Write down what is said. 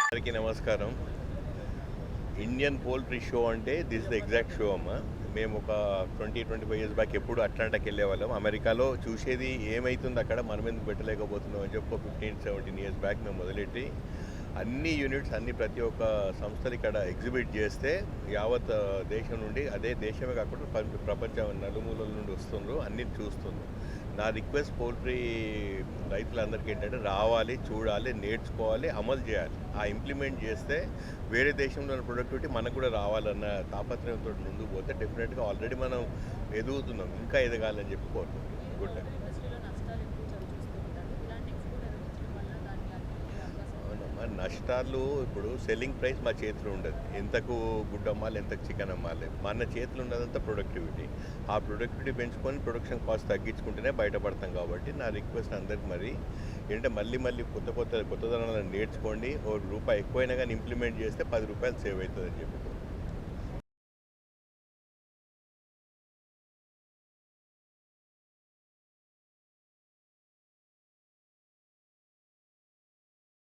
అందరికీ నమస్కారం. Indian poultry show అంటే దిస్ ద ఎగ్జాక్ట్ షో అమ్మ. మేము ఒక 25 ఇయర్స్ బ్యాక్ ఎప్పుడు అట్లాంటాకి వెళ్ళేవాళ్ళం. అమెరికాలో చూసేది ఏమవుతుంది అక్కడ మనం ఎందుకు పెట్టలేకపోతున్నాం అని చెప్పి 15-17 ఇయర్స్ బ్యాక్ మేము మొదలెట్టి అన్ని యూనిట్స్ ప్రతి ఒక్క సంస్థలు ఇక్కడ ఎగ్జిబిట్ చేస్తే యావత్ దేశం నుండి, అదే దేశమే కాకుండా ప్రపంచం నలుమూలల నుండి వస్తుండ్రు, అన్ని చూస్తుండ్రు. నా రిక్వెస్ట్ పోల్ట్రీ రైతులందరికీ ఏంటంటే రావాలి, చూడాలి, నేర్చుకోవాలి, అమలు చేయాలి. ఆ ఇంప్లిమెంట్ చేస్తే వేరే దేశంలో ఉన్న ప్రొడక్టివిటీ మనకు కూడా రావాలన్న తాపత్రయంతో ముందుకు పోతే డెఫినెట్గా ఆల్రెడీ మనం ఎదుగుతున్నాం, ఇంకా ఎదగాలని చెప్పి కోరుకుంటున్నాం. Good luck. నష్టాలు ఇప్పుడు సెల్లింగ్ ప్రైస్ మా చేతిలో ఉండదు. ఎంతకు గుడ్డు అమ్మాలి, ఎంతకు చికెన్ అమ్మాలి, మన చేతిలో ఉన్నదంతా ప్రొడక్టివిటీ. ఆ ప్రొడక్టివిటీ పెంచుకొని ప్రొడక్షన్ కాస్ట్ తగ్గించుకుంటేనే బయటపడతాం. కాబట్టి నా రిక్వెస్ట్ అందరికి మరి ఏంటంటే మళ్ళీ కొత్త ధనాలను నేర్చుకోండి. ₹1 ఎక్కువైనా కానీ ఇంప్లిమెంట్ చేస్తే ₹10 సేవ్ అవుతుందని చెప్పి.